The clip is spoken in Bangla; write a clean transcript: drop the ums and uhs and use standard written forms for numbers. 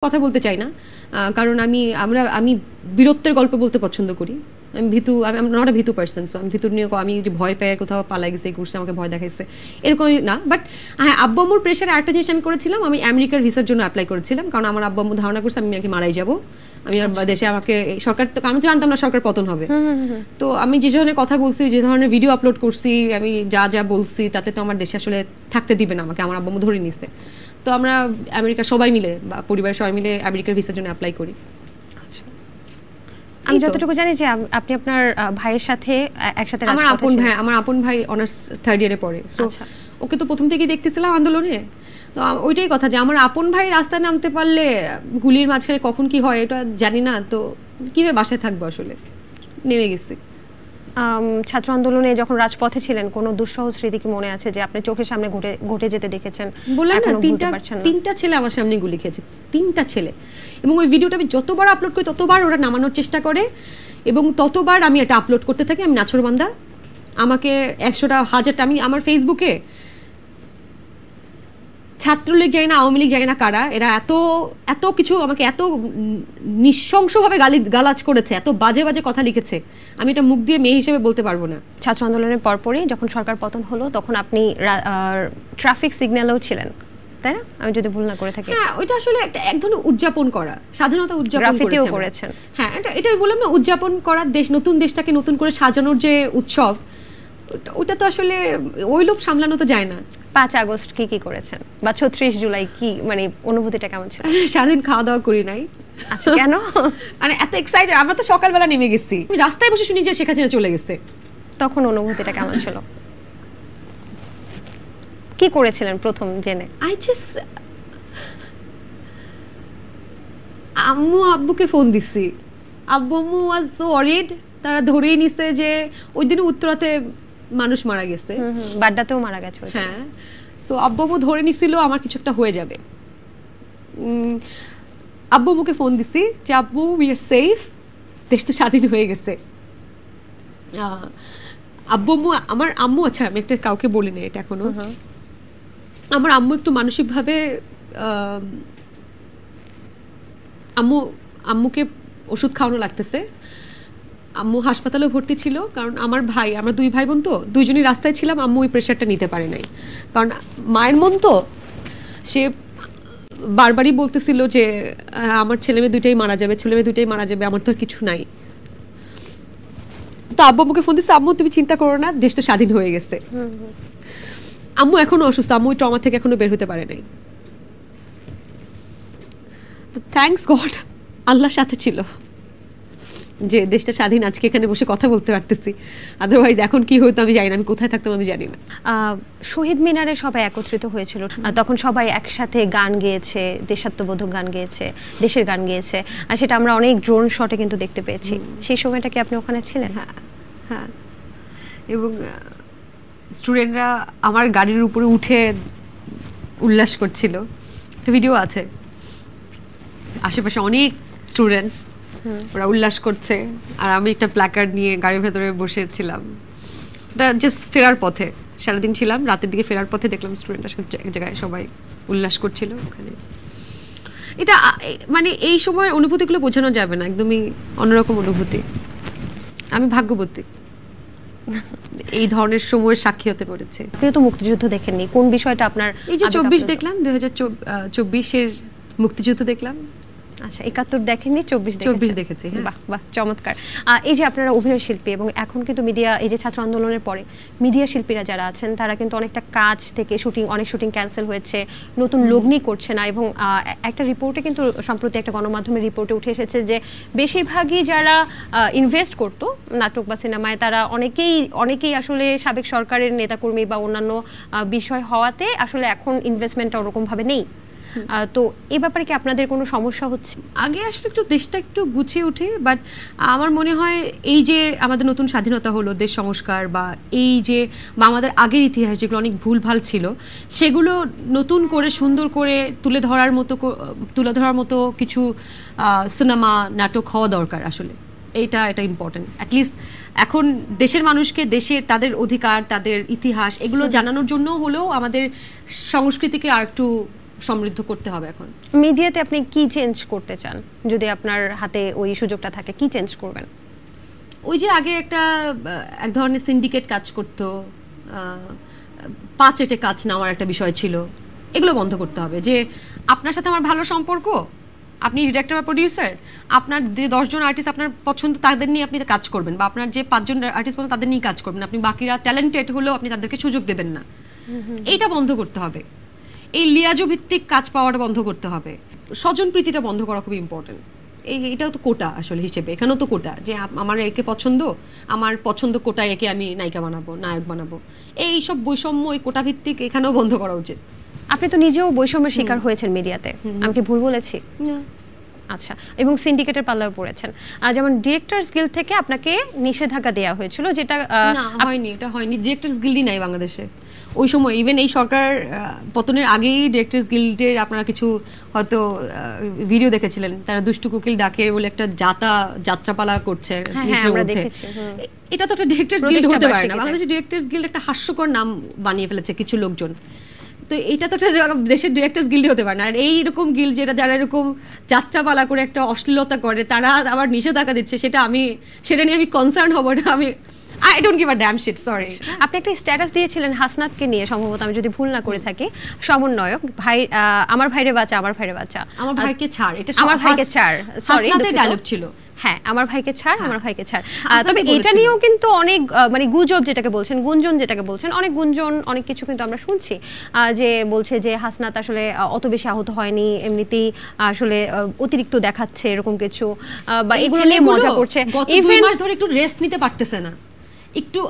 কথা বলতে চাই না, কারণ আমি বীরত্বের গল্প বলতে পছন্দ করি। আমি নট আ ভীতু পার্সন, সো আমি ভীতুর নিয়ে আমি যে ভয় পেয়ে কোথাও পালাই গেছে, এই করছে, আমাকে ভয় দেখাইছে, এরকমই না। বাট হ্যাঁ, আব্বু আম্মুর প্রেশারে একটা জিনিস আমি করেছিলাম, আমি আমেরিকার ভিসার জন্য অ্যাপ্লাই করেছিলাম, কারণ আমার আব্বু আম্মু ধারণা করছে আমি নাকি মারাই যাবো। আমি আর দেশে আমাকে সরকার, তো আমি জানতাম না সরকার পতন হবে। তো আমি যে ধরনের কথা বলছি, যে ধরনের ভিডিও আপলোড করছি, আমি যা যা বলছি, তাতে তো আমার দেশে আসলে থাকতে দিবে না আমাকে, আমার আব্বু আম্মু ধরে নিছে। তো আমরা আমেরিকা সবাই মিলে বা পরিবারের সবাই মিলে আমেরিকার ভিসার জন্য অ্যাপ্লাই করি। আমি যতটুকু জানি যে আপনি আপনার ভাইয়ের সাথে একসাথে, আমার আপন ভাই অনার্স 3rd ইয়ারে পড়ে, সো ওকে তো প্রথম থেকেই দেখতেছিলাম আন্দোলনে। তো ওইটাই কথা যে আমার আপন ভাই রাস্তায় নামতে পারলে গুলির মাঝখানে কখন কি হয় এটা জানি না, তো কিভাবে বাসায় থাকবো, আসলে নেমে গেছি। ছাত্র আন্দোলনে যখন রাজপথে ছিলেন, কোনো দুঃসহ স্মৃতি কি মনে আছে যে আপনি চোখের সামনে ঘটে যেতে দেখেছেন? বললাম না, তিনটা ছেলে আমার সামনে গুলি খেয়েছে, 3টা ছেলে। এবং ওই ভিডিওটা আমি যতবার আপলোড করি ততবার ওরা নামানোর চেষ্টা করে, এবং ততবার আমি এটা আপলোড করতে থাকি। আমি নাছরবান্দা, আমাকে 100টা 1000টা, আমি আমার ফেসবুকে ছাত্রলীগ যায় না, আওয়ামী লীগ যায় না কারা, এরা এত এত কিছু আমাকে এত নৃশংসভাবে গালাজ করেছে, এত বাজে বাজে কথা লিখেছে, আমি এটা মুখ দিয়ে মেয়ে হিসেবে বলতে পারবো না। ছাত্র আন্দোলনের পরপরই যখন সরকার পতন হলো, তখন আপনি ট্রাফিক সিগন্যালেও ছিলেন, তাই না? আমি যদি ভুল না করে থাকি। হ্যাঁ, ওইটা আসলে এক ধরনের উদযাপন করা, স্বাধীনতা উদযাপন করেছেন। হ্যাঁ, এটাই বললাম না, উদযাপন করার, নতুন দেশটাকে নতুন করে সাজানোর যে উৎসব, ওটা তো আসলে ওই লোক সামলানো তো যায় না। 5 আগস্ট কি করেছেন, বা 36 জুলাই কি, মানে অনুভূতিটা কেমন ছিল? সারাদিন খাওয়া দাওয়া করি নাই। আচ্ছা, কেন? মানে এত এক্সাইটেড, আমরা তো সকালবেলা নেমে গেছি, আমি রাস্তায় বসে শুনি যে শেখ হাসিনা চলে গেছে। তখন অনুভূতিটা কেমন ছিল? কি করেছিলেন প্রথম জেনে? আম্মু আব্বুকে ফোন দিছি, আব্বু আম্মু ওয়াজ সো ওয়ারিড, তারা ধরেই নিছে যে ওই দিন উত্তরাতে মানুষ মারা গেছে, বাড্ডাতেও মারা গেছে। হ্যাঁ, সো আব্বু আম্মু ধরে নিছিল আমার কিছু একটা হয়ে যাবে। আব্বু আম্মুকে ফোন দিছি যে আব্বু উই আর সেফ, দেশ তো স্বাধীন হয়ে গেছে। আব্বু আম্মু, আমার আম্মু, আচ্ছা আমি একটা কাউকে বলি না এটা এখনো, আমার আম্মু একটু মানসিকভাবে, আম্মুকে ওষুধ খাওয়ানো লাগতেছে, আম্মু হাসপাতালে ভর্তি ছিল, কারণ আমরা 2 ভাই বোন, তো 2জনই রাস্তায় ছিলাম। আম্মু ওই প্রেশারটা নিতে পারে নাই, কারণ মায়ের মন তো, সে বারবারই বলতেছিল যে আমার ছেলেমেয়ে 2টাই মারা যাবে, আমার তো আর কিছু নাই। তো আব্বু আম্মুকে ফোন দিচ্ছে, আম্মু তুমি চিন্তা করো না, দেশ তো স্বাধীন হয়ে গেছে। আম্মু এখনো অসুস্থ, আম্মু ওই ট্রমা থেকে এখনো বের হতে পারে নাই। তো থ্যাঙ্কস গড, আল্লাহর সাথে ছিল যে দেশটা স্বাধীন, আজকে এখানে বসে কথা বলতে পারতেছি। আদারওয়াইজ এখন কি হতো আমি জানি না, আমি কোথায় থাকতাম আমি জানি না। শহীদ মিনারে সবাই একত্রিত হয়েছিল, তখন সবাই একসাথে গান গেয়েছে, দেশাত্মবোধক গান গেয়েছে, দেশের গান গেয়েছে, আর সেটা আমরা অনেক ড্রোন শটে কিন্তু দেখতে পেয়েছি। সেই সময়টা কি আপনি ওখানে ছিলেন? হ্যাঁ, এবং স্টুডেন্টরা আমার গাড়ির উপরে উঠে উল্লাস করছিল, ভিডিও আছে, আশেপাশে অনেক স্টুডেন্টস ওরা উল্লাস করছে, আর আমি একটা প্ল্যাকার্ড নিয়ে গাড়ির ভেতরে বসেছিলাম। এটা জাস্ট ফেরার পথে, সারাদিন ছিলাম, রাতের দিকে ফেরার পথে দেখলাম স্টুডেন্টরা এক জায়গায় সবাই উল্লাস করছিল ওখানে। এটা মানে এই সময়ের অনুভূতিগুলো বোঝানো যাবে না, একদমই অন্যরকম অনুভূতি। আমি ভাগ্যবতী এই ধরনের সময়ের সাক্ষী হতে পেরেছে। আপনিও তো মুক্তিযুদ্ধ দেখেননি, কোন বিষয়টা আপনার? এই যে 24 দেখলাম, 2024-এর মুক্তিযুদ্ধ দেখলাম। আচ্ছা, 71 দেখেননি, 24 দেখেছি। বাহ বাহ, চমৎকার। এই যে আপনারা অভিনয় শিল্পী, এবং এখন কিন্তু মিডিয়া, এই যে ছাত্র আন্দোলনের পরে মিডিয়া শিল্পীরা যারা আছেন, তারা কিন্তু অনেকটা কাজ থেকে অনেক শুটিং ক্যান্সেল হয়েছে, নতুন লগ্নি করছে না, এবং একটা রিপোর্টে কিন্তু সম্প্রতি একটা গণমাধ্যমের রিপোর্টে উঠে এসেছে যে বেশিরভাগই যারা ইনভেস্ট করতো নাটক বা সিনেমায়, তারা অনেকেই আসলে সাবেক সরকারের নেতাকর্মী বা অন্যান্য বিষয় হওয়াতে আসলে এখন ইনভেস্টমেন্টটা ওরকমভাবে নেই। তো এই ব্যাপারে কি আপনাদের কোনো সমস্যা হচ্ছে? আগে আসলে একটু দেশটা একটু গুছিয়ে ওঠে, বাট আমার মনে হয় এই যে আমাদের নতুন স্বাধীনতা হলো, দেশ সংস্কার বা এই যে বা আমাদের আগের ইতিহাস যেগুলো অনেক ভুলভাল ছিল, সেগুলো নতুন করে সুন্দর করে তুলে ধরার মতো কিছু সিনেমা নাটক হওয়া দরকার। আসলে এটা ইম্পর্টেন্ট। অ্যাটলিস্ট এখন দেশের মানুষকে তাদের অধিকার, তাদের ইতিহাস এগুলো জানানোর জন্য হলেও আমাদের সংস্কৃতিকে আর একটু সমৃদ্ধ করতে হবে এখন। মিডিয়াতে আপনি কি চেঞ্জ করতে চান, যদি আপনার হাতে ওই সুযোগটা থাকে, কি চেঞ্জ করবেন? ওই যে আগে এক ধরনের সিন্ডিকেট কাজ করতো, পাঁচেটে কাজ নেওয়ার একটা বিষয় ছিল, এগুলো বন্ধ করতে হবে। যে আপনার সাথে আমার ভালো সম্পর্ক, আপনি ডিরেক্টর বা প্রডিউসার, আপনার যে 10 জন আর্টিস্ট আপনার পছন্দ তাদের নিয়ে আপনি কাজ করবেন, বা আপনার যে 5 জন আর্টিস্ট পছন্দ তাদের নিয়ে কাজ করবেন, আপনি বাকিরা ট্যালেন্টেড হলেও আপনি তাদেরকে সুযোগ দেবেন না, এইটা বন্ধ করতে হবে। এই লিয়াজো ভিত্তিক কাজ পাওয়াটা বন্ধ করতে হবে। স্বজন প্রীতিটা বন্ধ করা খুব ইম্পর্টেন্ট। এটাও তো কোটা আসলে হিসেবে, এখানেও তো কোটা, যে আমার একে পছন্দ, আমার পছন্দ কোটায় একে আমি নায়িকা বানাবো, নায়ক বানাবো, এই সব বৈষম্য এই কোটা ভিত্তিক এখানেও বন্ধ করা উচিত। আপনি তো নিজেও বৈষম্যের শিকার হয়েছেন মিডিয়াতে, আমি কি ভুল বলেছি? আচ্ছা, এবং সিন্ডিকেটের পাল্লায় পড়েছেন। যেমন ডিরেক্টরস গিল্ড থেকে আপনাকে নিষেধাজ্ঞা দেওয়া হয়েছিল, যেটা হয়নি, এটা হয়নি। ডিরেক্টরস গিল্ডই নাই বাংলাদেশে ওই সময়। ইভেন এই সরকার পতনের আগেই ডিরেক্টরস গিল্ডের আপনারা কিছু হয়তো ভিডিও দেখেছিলেন, তারা দুষ্টু কোকিল ডাকে বলে একটা যাত্রাপালা করছে। এটা তো একটা ডিরেক্টরস গিল্ড হতে পারে না। বাংলাদেশের ডিরেক্টরস গিল্ড একটা হাস্যকর নাম বানিয়ে ফেলেছে কিছু লোকজন। তো এটা তো একটা দেশের ডিরেক্টরস গিল্ড হতে পারে না। আর এইরকম গিল্ড যারা এরকম যাত্রাপালা করে একটা অশ্লীলতা করে, তারা আবার নিষেধাজ্ঞা দিচ্ছে, সেটা নিয়ে আমি কনসার্ন হব না। I don't give a damn shit, sorry. আপনি একটা স্ট্যাটাস দিয়েছিলেন হাসনাতকে নিয়ে, সম্ভবত আমি যদি ভুল না করে থাকি, সমন্বয়ক ভাই, আমার ভাইরে বাঁচা, আমার ভাইরে বাঁচা, আমার ভাইকে ছাড়, এটা আমার ভাইকে ছাড়, সরি হাসনাতের ডায়লগ ছিল। হ্যাঁ, আমার ভাইকে ছাড়, আমার ভাইকে ছাড়। তবে এটা নিয়েও কিন্তু অনেক মানে গুজব যেটাকে বলছেন, গুঞ্জন যেটাকে বলছেন, অনেক গুঞ্জন, অনেক কিছু কিন্তু আমরা শুনছি, যে বলছে যে হাসনাত আসলে অত বেশি আহত হয়নি, এমনিতেই আসলে অতিরিক্ত দেখাচ্ছে এরকম কিছু, বা এগুলো নিয়ে মজা করছে। গত 2 মাস ধরে একটু রেস্ট নিতে পারতেছে না, একটু